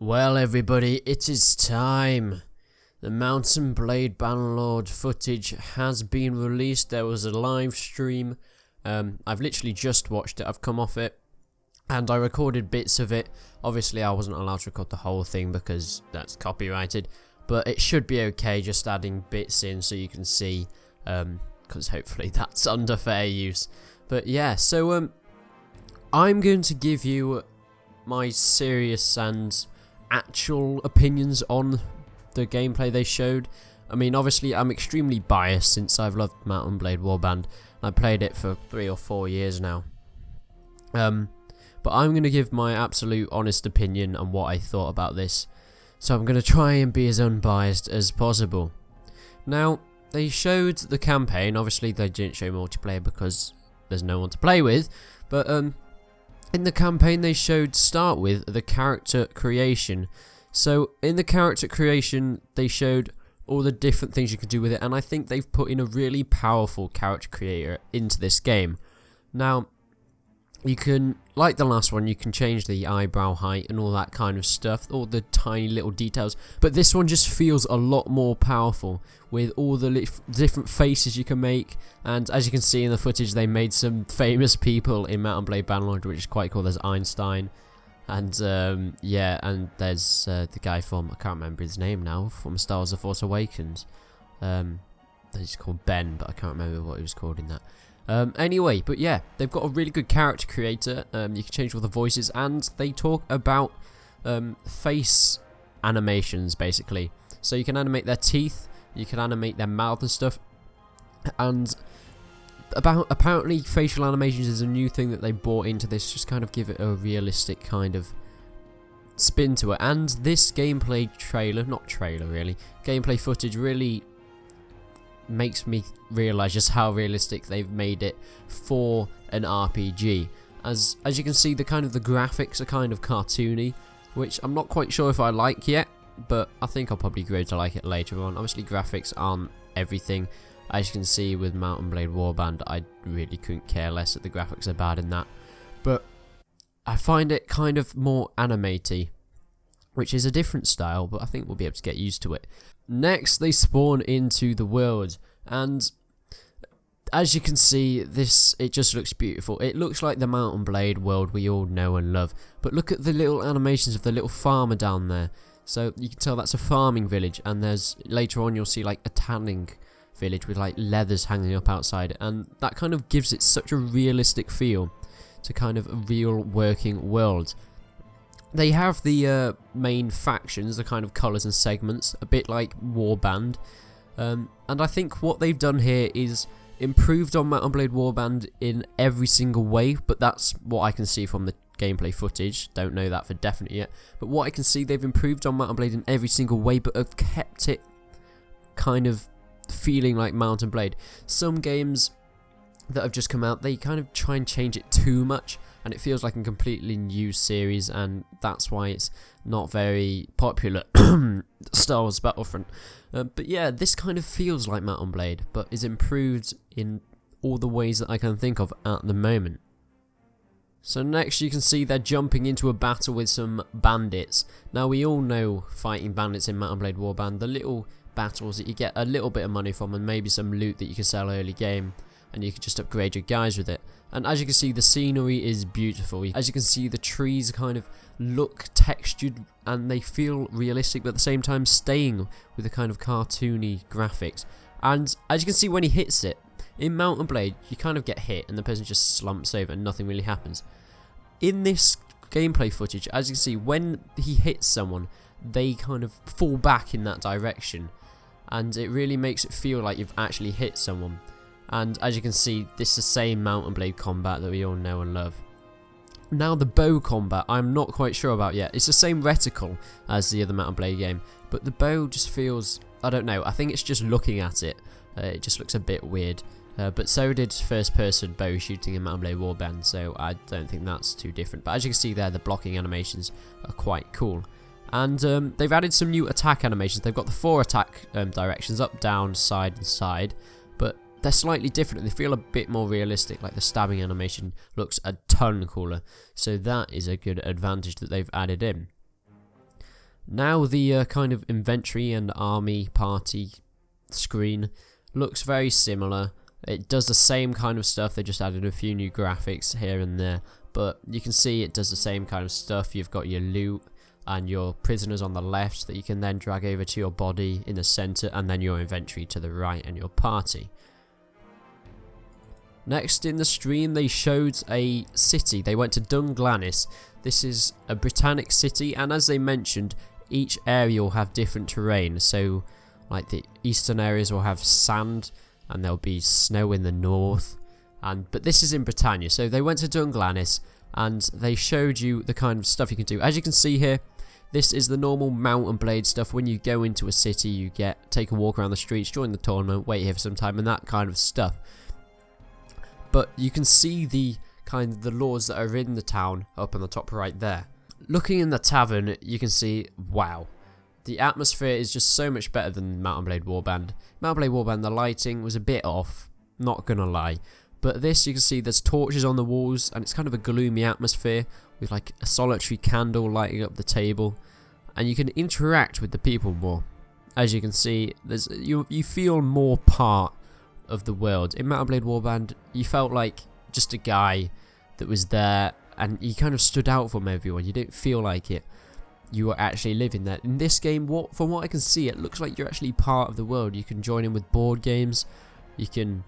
Well, everybody, it is time. The Mountain Blade Bannerlord footage has been released. There was a live stream. I've literally just watched it. I've come off it, and I recorded bits of it. Obviously, I wasn't allowed to record the whole thing because that's copyrighted, but it should be okay just adding bits in so you can see, because hopefully that's under fair use. But yeah, so I'm going to give you my serious and actual opinions on the gameplay they showed. I mean, obviously I'm extremely biased since I've loved Mountain Blade Warband. I played it for 3 or 4 years now. But I'm going to give my absolute honest opinion on what I thought about this. So I'm going to try and be as unbiased as possible. Now, they showed the campaign. Obviously they didn't show multiplayer because there's no one to play with. But in the campaign they showed, to start with, the character creation. So in the character creation they showed all the different things you could do with it, and I think they've put in a really powerful character creator into this game. Now, you can, like the last one, you can change the eyebrow height and all that kind of stuff, all the tiny little details, but this one just feels a lot more powerful with all the different faces you can make. And as you can see in the footage, they made some famous people in Mountain Blade Bannerlord, which is quite cool. There's Einstein, and yeah, and there's the guy from, I can't remember his name now, from Star Wars: The Force Awakens. He's called Ben, but I can't remember what he was called in that. Anyway, but yeah, they've got a really good character creator. You can change all the voices, and they talk about face animations, basically. So you can animate their teeth, you can animate their mouth and stuff, and apparently facial animations is a new thing that they brought into this, just kind of give it a realistic kind of spin to it. And this gameplay trailer, not trailer really, gameplay footage really makes me realise just how realistic they've made it for an RPG. As you can see, the graphics are kind of cartoony, which I'm not quite sure if I like yet, but I think I'll probably grow to like it later on. Obviously graphics aren't everything. As you can see with Mountain Blade Warband, I really couldn't care less that the graphics are bad in that, but I find it kind of more anime-y, which is a different style, but I think we'll be able to get used to it. Next, they spawn into the world, and as you can see, it just looks beautiful. It looks like the Mountain Blade world we all know and love, but look at the little animations of the little farmer down there. So you can tell that's a farming village, and there's, later on you'll see like a tanning village with like leathers hanging up outside, and that kind of gives it such a realistic feel to kind of a real working world. They have the main factions, the kind of colours and segments, a bit like Warband, and I think what they've done here is improved on Mountain Blade Warband in every single way, but that's what I can see from the gameplay footage. Don't know that for definite yet, but what I can see, they've improved on Mountain Blade in every single way, but have kept it kind of feeling like Mountain Blade. Some games that have just come out, they kind of try and change it too much, and it feels like a completely new series, and that's why it's not very popular. Star Wars Battlefront. But yeah, this kind of feels like Mountain Blade, but is improved in all the ways that I can think of at the moment. So next you can see they're jumping into a battle with some bandits. Now we all know fighting bandits in Mountain Blade Warband, the little battles that you get a little bit of money from and maybe some loot that you can sell early game, and you can just upgrade your guys with it. And as you can see, the scenery is beautiful. As you can see, the trees kind of look textured and they feel realistic, but at the same time staying with the kind of cartoony graphics. And as you can see, when he hits it, in Mountain Blade, you kind of get hit and the person just slumps over and nothing really happens. In this gameplay footage, as you can see, when he hits someone, they kind of fall back in that direction, and it really makes it feel like you've actually hit someone. And as you can see, this is the same Mountain Blade combat that we all know and love. Now the bow combat, I'm not quite sure about yet. It's the same reticle as the other Mountain Blade game, but the bow just feels, I don't know, I think it's just looking at it, it just looks a bit weird. But so did first person bow shooting in Mountain Blade Warband, so I don't think that's too different. But as you can see there, the blocking animations are quite cool. And they've added some new attack animations. They've got the 4 attack directions, up, down, side and side, but they're slightly different. They feel a bit more realistic, like the stabbing animation looks a ton cooler, so that is a good advantage that they've added in. Now the kind of inventory and army party screen looks very similar. It does the same kind of stuff, they just added a few new graphics here and there, but you can see it does the same kind of stuff. You've got your loot and your prisoners on the left that you can then drag over to your body in the center, and then your inventory to the right and your party. Next in the stream they showed a city. They went to Dunglanis. This is a Britannic city, and as they mentioned, each area will have different terrain. So like the eastern areas will have sand and there'll be snow in the north, but this is in Britannia. So they went to Dunglanis and they showed you the kind of stuff you can do. As you can see here, this is the normal Mount and Blade stuff. When you go into a city, you take a walk around the streets, join the tournament, wait here for some time, and that kind of stuff. But you can see the lords that are in the town up on the top right there. Looking in the tavern, you can see, wow, the atmosphere is just so much better than Mount and Blade Warband. Mount and Blade Warband, the lighting was a bit off, not gonna lie. But this, you can see there's torches on the walls, and it's kind of a gloomy atmosphere with like a solitary candle lighting up the table, and you can interact with the people more. As you can see, you feel more part of the world. In Mount and Blade Warband, you felt like just a guy that was there, and you kind of stood out from everyone. You didn't feel like you were actually living there. In this game, from what I can see, it looks like you're actually part of the world. You can join in with board games, you can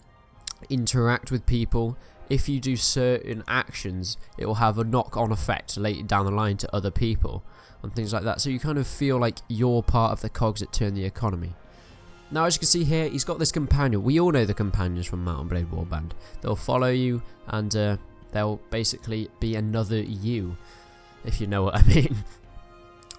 interact with people. If you do certain actions, it will have a knock-on effect later down the line to other people and things like that. So you kind of feel like you're part of the cogs that turn the economy. Now, as you can see here, he's got this companion. We all know the companions from Mount and Blade Warband. They'll follow you, and they'll basically be another you, if you know what I mean.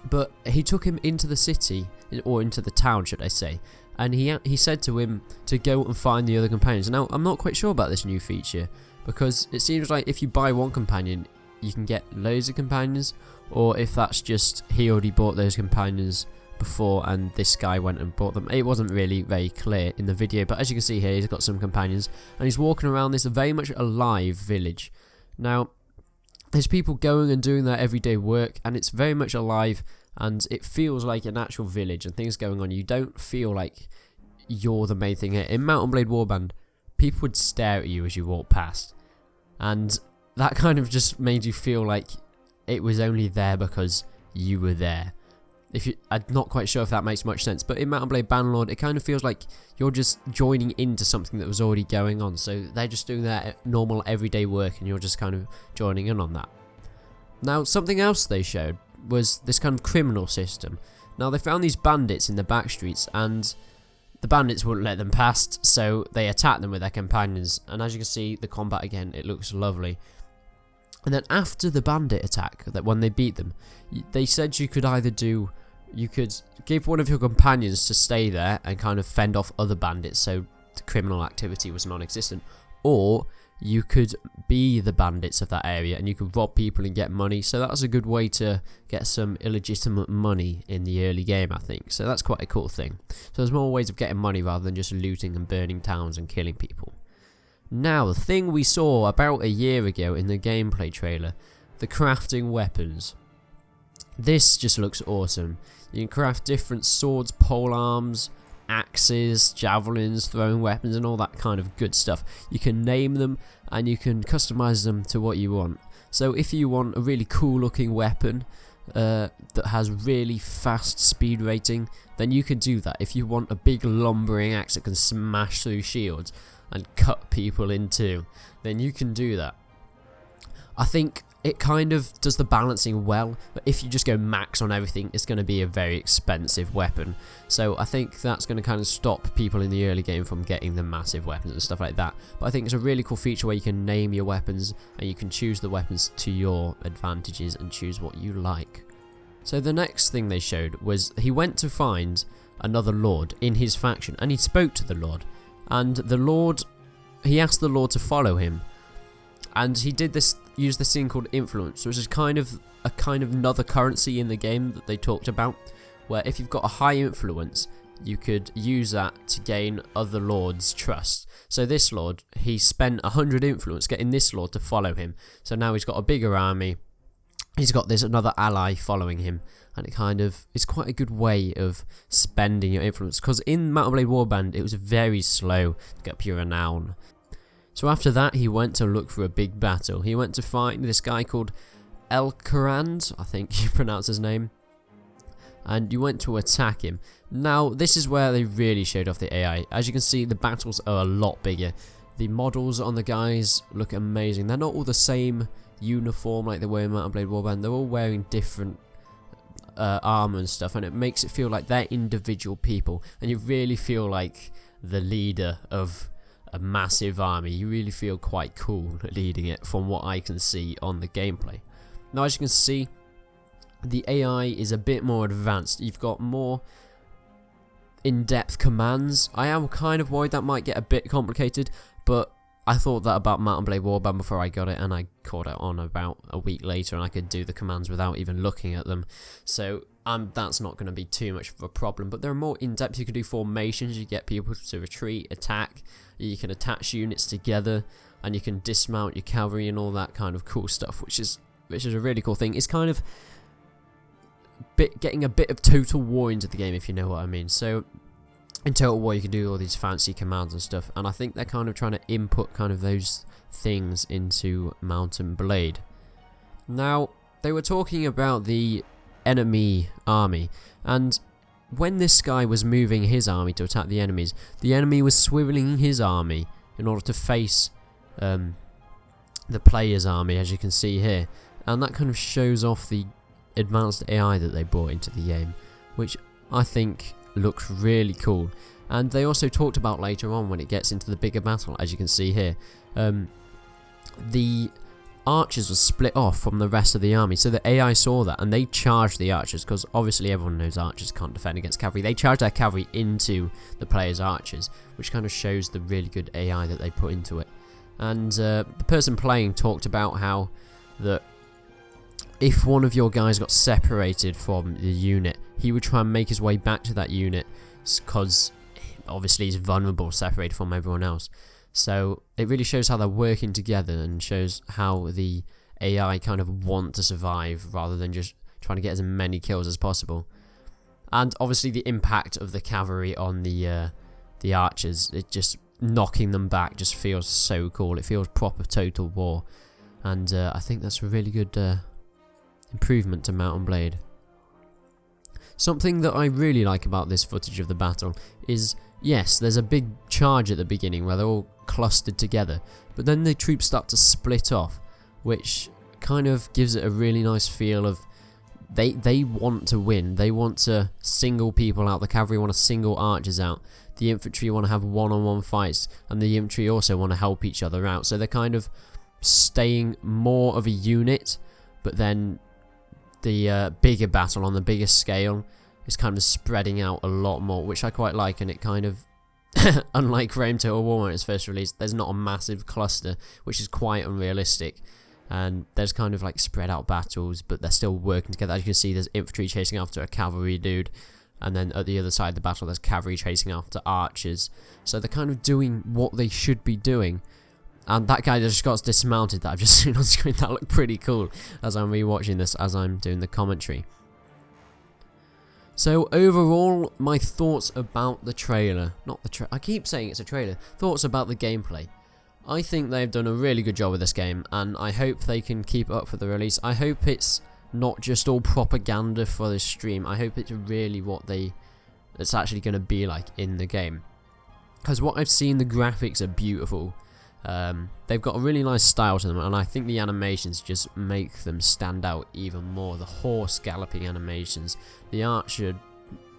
But he took him into the city, or into the town, should I say, and he said to him to go and find the other companions. Now, I'm not quite sure about this new feature, because it seems like if you buy one companion, you can get loads of companions, or if that's just he already bought those companions before and this guy went and bought them. It wasn't really very clear in the video, but as you can see here, he's got some companions, and he's walking around this very much alive village. Now, there's people going and doing their everyday work, and it's very much alive, and it feels like an actual village and things going on. You don't feel like you're the main thing here. In Mount and Blade Warband, people would stare at you as you walk past, and that kind of just made you feel like it was only there because you were there. I'm not quite sure if that makes much sense, but in Mount and Blade Bannerlord, it kind of feels like you're just joining into something that was already going on. So they're just doing their normal everyday work, and you're just kind of joining in on that. Now, something else they showed was this kind of criminal system. Now, they found these bandits in the back streets, and the bandits wouldn't let them past, so they attacked them with their companions. And as you can see, the combat again, it looks lovely. And then after the bandit attack, that when they beat them, they said you could give one of your companions to stay there and kind of fend off other bandits, so the criminal activity was non-existent, or you could be the bandits of that area and you could rob people and get money. So that was a good way to get some illegitimate money in the early game, I think. So that's quite a cool thing. So there's more ways of getting money rather than just looting and burning towns and killing people. Now, the thing we saw about a year ago in the gameplay trailer, the crafting weapons. This just looks awesome. You can craft different swords, polearms, axes, javelins, throwing weapons, and all that kind of good stuff. You can name them and you can customize them to what you want. So if you want a really cool looking weapon that has really fast speed rating, then you can do that. If you want a big lumbering axe that can smash through shields and cut people in two, then you can do that. I think it kind of does the balancing well, but if you just go max on everything, it's going to be a very expensive weapon. So I think that's going to kind of stop people in the early game from getting the massive weapons and stuff like that. But I think it's a really cool feature where you can name your weapons and you can choose the weapons to your advantages and choose what you like. So the next thing they showed was he went to find another lord in his faction, and he spoke to the lord. And he asked the lord to follow him, and he used this thing called influence, which is kind of another currency in the game that they talked about, where if you've got a high influence, you could use that to gain other lords' trust. So this lord, he spent 100 influence getting this lord to follow him, so now he's got a bigger army, he's got this another ally following him, and it's quite a good way of spending your influence, because in Mount & Blade Warband it was very slow to get up your renown. So after that he went to look for a big battle. He went to find this guy called Elkarand, I think you pronounce his name, and you went to attack him. Now this is where they really showed off the AI. As you can see, the battles are a lot bigger. The models on the guys look amazing. They're not all the same uniform like they were in Mount & Blade Warband. They're all wearing different armor and stuff, and it makes it feel like they're individual people, and you really feel like the leader of a massive army. You really feel quite cool leading it from what I can see on the gameplay. Now as you can see, the AI is a bit more advanced. You've got more in-depth commands. I am kind of worried that might get a bit complicated, but I thought that about Mount & Blade Warband before I got it, and I caught it on about a week later, and I could do the commands without even looking at them. So that's not going to be too much of a problem, but they're more in-depth. You can do formations, you get people to retreat, attack, you can attach units together, and you can dismount your cavalry and all that kind of cool stuff, which is a really cool thing. It's kind of getting a bit of Total War into the game, if you know what I mean. So in Total War you can do all these fancy commands and stuff, and I think they're kind of trying to input kind of those things into Mount & Blade. Now they were talking about the enemy army, and when this guy was moving his army to attack the enemies, the enemy was swiveling his army in order to face the player's army, as you can see here, and that kind of shows off the advanced AI that they brought into the game, which I think looks really cool. And they also talked about later on, when it gets into the bigger battle, as you can see here, the archers were split off from the rest of the army. So the AI saw that and they charged the archers, because obviously everyone knows archers can't defend against cavalry. They charged their cavalry into the player's archers, which kind of shows the really good AI that they put into it. And the person playing talked about how that if one of your guys got separated from the unit, he would try and make his way back to that unit, because obviously he's vulnerable, separated from everyone else. So it really shows how they're working together, and shows how the AI kind of want to survive rather than just trying to get as many kills as possible. And obviously the impact of the cavalry on the archers, it just knocking them back just feels so cool. It feels proper Total War, and I think that's a really good improvement to Mount & Blade. Something that I really like about this footage of the battle is, yes, there's a big charge at the beginning where they're all clustered together, but then the troops start to split off, which kind of gives it a really nice feel of they want to win. They want to single people out. The cavalry want to single archers out. The infantry want to have one-on-one fights, and the infantry also want to help each other out. So they're kind of staying more of a unit, but then the bigger battle on the bigger scale is kind of spreading out a lot more, which I quite like. And it kind of, unlike Rome Total War when it's first released, there's not a massive cluster, which is quite unrealistic. And there's kind of like spread out battles, but they're still working together. As you can see, there's infantry chasing after a cavalry dude, and then at the other side of the battle there's cavalry chasing after archers. So they're kind of doing what they should be doing. And that guy that just got dismounted that I've just seen on screen, that looked pretty cool as I'm rewatching this, as I'm doing the commentary. So overall, my thoughts about the trailer, I keep saying it's a trailer, thoughts about the gameplay. I think they've done a really good job with this game, and I hope they can keep it up for the release. I hope it's not just all propaganda for this stream. I hope it's really what it's actually going to be like in the game. Because what I've seen, the graphics are beautiful. They've got a really nice style to them, and I think the animations just make them stand out even more. The horse galloping animations, the archer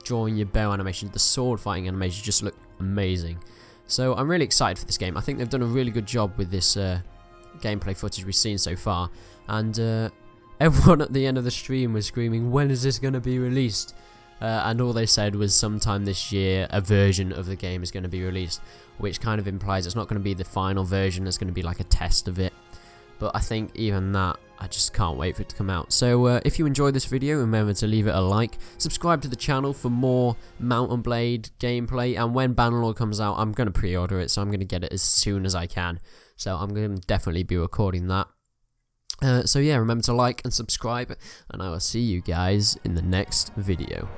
drawing your bow animations, the sword fighting animations just look amazing. So I'm really excited for this game. I think they've done a really good job with this gameplay footage we've seen so far, and everyone at the end of the stream was screaming, when is this going to be released? And all they said was sometime this year a version of the game is going to be released, which kind of implies it's not going to be the final version, it's going to be like a test of it. But I think even that, I just can't wait for it to come out. So if you enjoyed this video, remember to leave it a like, subscribe to the channel for more Mount & Blade gameplay, and when Bannerlord comes out, I'm going to pre-order it, so I'm going to get it as soon as I can. So I'm going to definitely be recording that. So yeah, remember to like and subscribe, and I will see you guys in the next video.